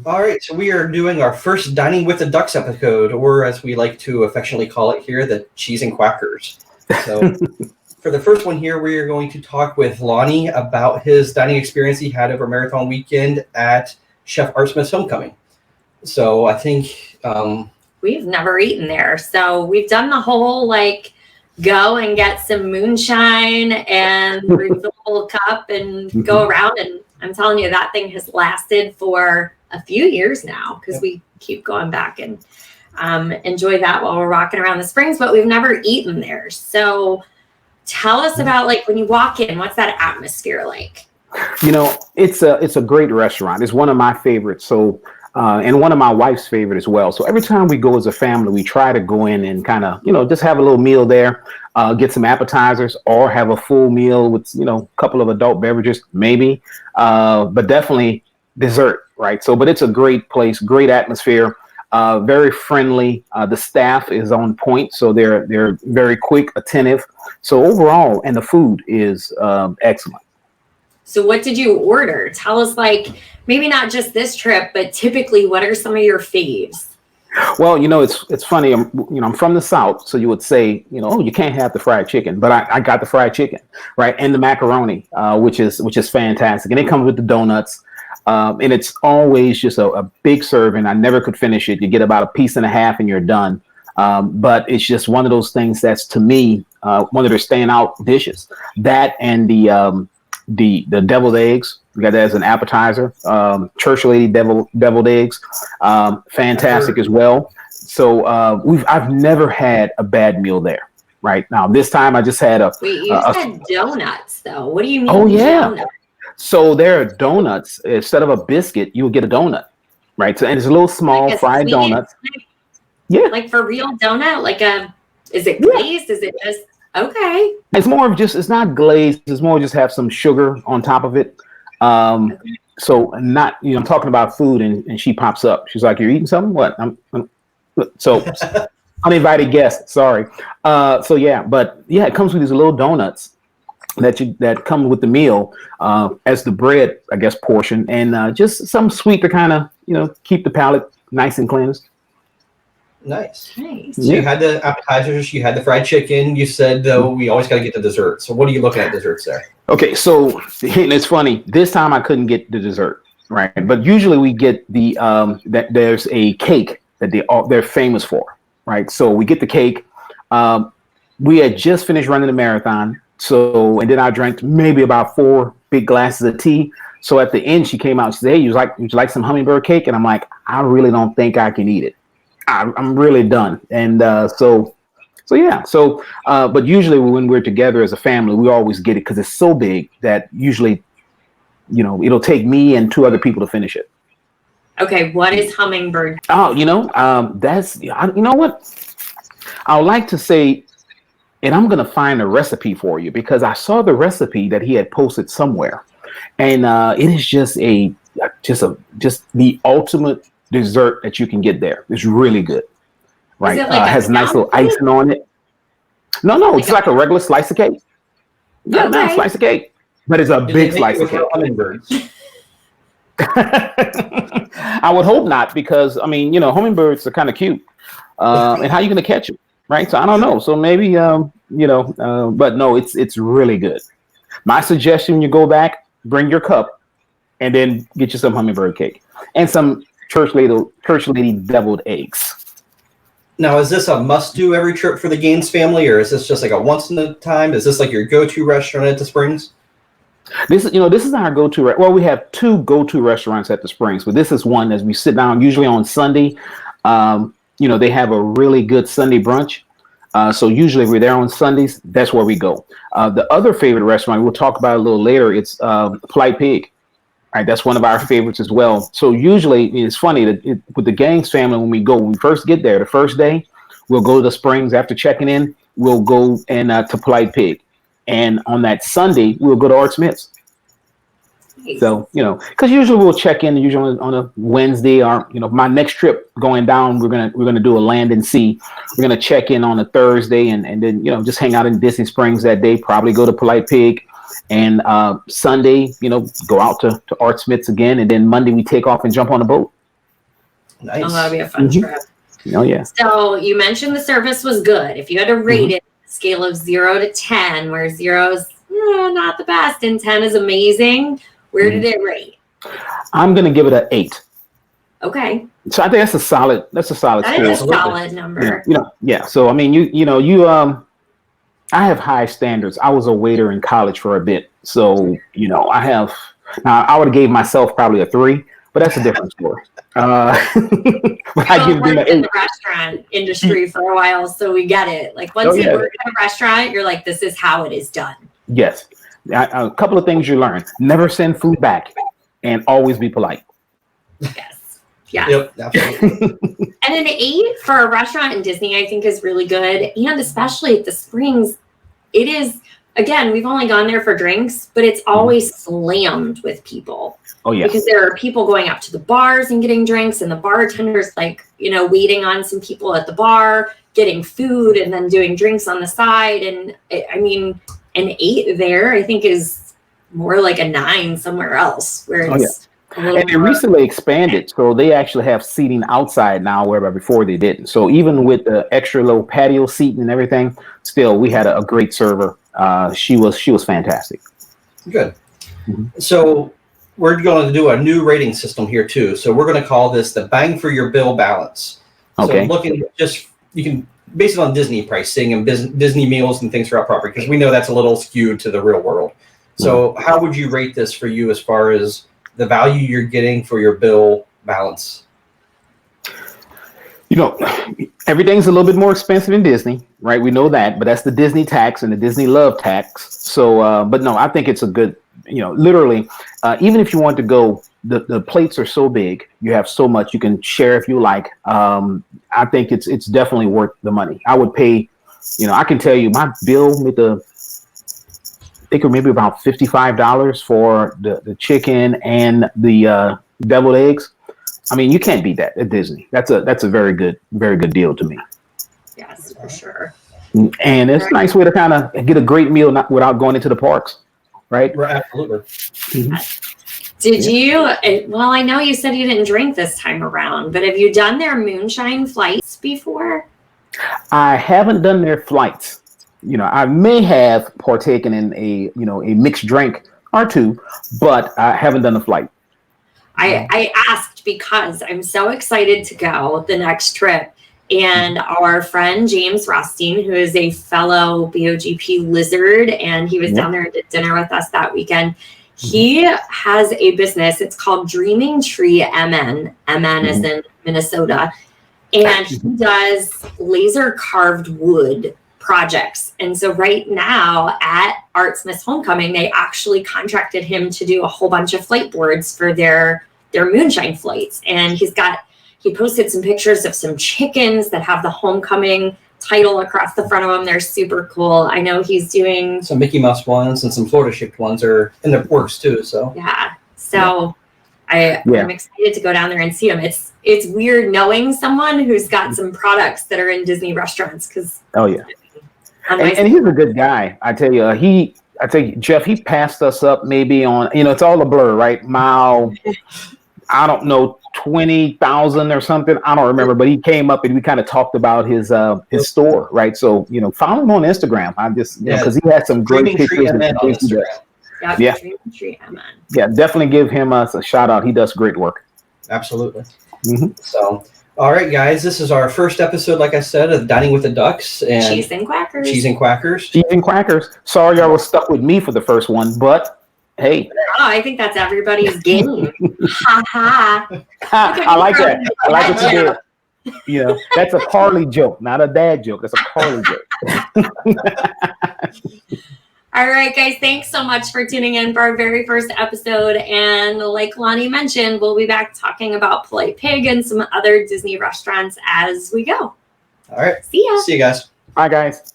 All right, so we are doing our first Dining with the Ducks episode, or as we like to affectionately call it here, the Cheese and Quackers. So for the first one here, we are going to talk with Lonnie about his dining experience he had over Marathon Weekend at Chef Art Smith's Homecoming. So I think... we've never eaten there. So we've done the whole, go and get some moonshine and refillable cup and go around. And I'm telling you, that thing has lasted for a few years now because we keep going back and enjoy that while we're walking around the springs, but we've never eaten there. So tell us about when you walk in, what's that atmosphere like? It's a great restaurant. It's one of my favorites. So, and one of my wife's favorite as well. So every time we go as a family, we try to go in and kind of, just have a little meal there, get some appetizers or have a full meal with, a couple of adult beverages, maybe, but definitely dessert, right? So, but it's a great place, great atmosphere, very friendly. The staff is on point. So they're very quick, attentive. So overall, and the food is excellent. So what did you order? Tell us, maybe not just this trip, but typically, what are some of your faves? Well, it's funny. I'm from the South, so you would say, oh, you can't have the fried chicken, but I got the fried chicken, right, and the macaroni, which is fantastic, and it comes with the donuts, and it's always just a big serving. I never could finish it. You get about a piece and a half, and you're done. But it's just one of those things that's, to me, one of their standout dishes. That and the deviled eggs. We got that as an appetizer. Church Lady deviled eggs, fantastic as well. So I've never had a bad meal there. Right now, this time I just had Wait, you said donuts though. What do you mean? Oh yeah. Donuts? So there are donuts. Instead of a biscuit, you would get a donut, right? So and it's a little small fried donuts. Yeah. Like for real donut? Is it glazed? Is it just okay? It's more of it's not glazed. It's more just have some sugar on top of it. Okay. So not, I'm talking about food and she pops up. She's like, "You're eating something? What?" So uninvited guest. Sorry. It comes with these little donuts that come with the meal as the bread, I guess, portion, and just some sweet to kind of keep the palate nice and cleansed. Nice. So you had the appetizers, you had the fried chicken. You said, though, we always got to get the dessert. So what are you looking at desserts there? Okay, so it's funny. This time I couldn't get the dessert, right? But usually we get that there's a cake that they're famous for, right? So we get the cake. We had just finished running the marathon, and then I drank maybe about 4 big glasses of tea. So at the end, she came out and she said, "Hey, would you like some hummingbird cake?" And I'm like, "I really don't think I can eat it. I'm really done." And but usually when we're together as a family, we always get it because it's so big that usually, it'll take me and 2 other people to finish it. Okay, what is hummingbird? Oh, that's, you know what? I would like to say, and I'm going to find a recipe for you because I saw the recipe that he had posted somewhere. And it is just the ultimate dessert that you can get there. It's really good, right? It has nice little icing on it. No, it's like a regular slice of cake. Yeah, okay. No, slice of cake, but it's a big slice of cake. Hummingbirds. I would hope not, because hummingbirds are kind of cute, and how are you going to catch them, right? So I don't know. So maybe but no, it's really good. My suggestion: you go back, bring your cup, and then get you some hummingbird cake and some Church Lady deviled eggs. Now, is this a must-do every trip for the Gaines family, or is this just like a once-in-a-time? Is this like your go-to restaurant at the Springs? This is our go-to. Well, we have 2 go-to restaurants at the Springs, but this is one as we sit down usually on Sunday. They have a really good Sunday brunch. So usually if we're there on Sundays, that's where we go. The other favorite restaurant we'll talk about a little later. It's Polite Pig. Right, that's one of our favorites as well. So usually it's funny that with the Gaines family, when we first get there, the first day, we'll go to the Springs after checking in. We'll go and to Polite Pig, and on that Sunday we'll go to Art Smith's. Nice. So because usually we'll check in usually on a Wednesday, or my next trip going down, we're gonna do a land and sea. We're gonna check in on a Thursday, and then just hang out in Disney Springs that day. Probably go to Polite Pig. And Sunday, go out to Art Smith's again. And then Monday we take off and jump on a boat. Nice. Oh, that'll be a fun trip. Oh yeah. So you mentioned the service was good. If you had to rate it, scale of 0 to 10, where 0 is not the best and 10 is amazing, where did it rate? I'm gonna give it an 8. Okay. So I think that's a solid. That is scale. a solid number. Yeah. So I mean, I have high standards. I was a waiter in college for a bit, so I would have gave myself probably a 3, but that's a different story. But I give them an 8. In the restaurant industry for a while, so we get it. Like once you work in a restaurant, you're like, this is how it is done. Yes. A couple of things you learn: never send food back, and always be polite. Yes. Yeah. Yep, absolutely. And an 8 for a restaurant in Disney, I think, is really good. And especially at the Springs, it is, again, we've only gone there for drinks, but it's always slammed with people. Oh, yeah. Because there are people going up to the bars and getting drinks, and the bartenders, waiting on some people at the bar, getting food, and then doing drinks on the side. And I mean, an 8 there, I think, is more like a 9 somewhere else, where it's and they recently expanded, so they actually have seating outside now, where before they didn't. So even with the extra low patio seating and everything, still we had a great server. She was fantastic. Good. So we're going to do a new rating system here too. So we're going to call this the bang for your bill balance. Okay. So you can base it on Disney pricing and Disney meals and things throughout property, because we know that's a little skewed to the real world. So how would you rate this for you as far as the value you're getting for your bill balance? Everything's a little bit more expensive in Disney, right? We know that, but that's the Disney tax and the Disney love tax. So, but no, I think it's a good, literally, even if you want to go, the plates are so big, you have so much you can share if you like. I think it's definitely worth the money. I would pay, I can tell you my bill with I think maybe about $55 for the chicken and the deviled eggs. I mean, you can't beat that at Disney. That's a very good deal to me. Yes, for sure. And it's a nice way to kind of get a great meal without going into the parks, right? Right, absolutely. Did you? Well, I know you said you didn't drink this time around, but have you done their moonshine flights before? I haven't done their flights. I may have partaken in a mixed drink or two, but I haven't done the flight. I asked because I'm so excited to go the next trip. And our friend James Rothstein, who is a fellow BOGP lizard, and he was down there and did dinner with us that weekend. He has a business. It's called Dreaming Tree MN. MN is in Minnesota. And he does laser carved wood projects. And so right now at Artsmith's Homecoming, they actually contracted him to do a whole bunch of flight boards for their moonshine flights. And he posted some pictures of some chickens that have the Homecoming title across the front of them. They're super cool. I know he's doing some Mickey Mouse ones, and some Florida shaped ones are in the works too. So I'm excited to go down there and see them. It's weird knowing someone who's got some products that are in Disney restaurants, because and he's a good guy. I tell you, Jeff, he passed us up maybe on, it's all a blur, right? Mile, I don't know, 20,000 or something. I don't remember, but he came up and we kind of talked about his store, right? So, follow him on Instagram. I just, because he had some great pictures. Yeah, definitely give him a shout out. He does great work. Absolutely. So, all right, guys, this is our first episode, like I said, of Dining with the Ducks and Cheese and Quackers. Cheese and Quackers. Cheese and Quackers. Sorry, y'all was stuck with me for the first one, but hey. Oh, I think that's everybody's game. Ha ha. I like that. I like what you did. That's a Carly joke, not a dad joke. That's a Carly joke. All right, guys, thanks so much for tuning in for our very first episode. And like Lonnie mentioned, we'll be back talking about Polite Pig and some other Disney restaurants as we go. All right. See ya. See you guys. Bye, guys.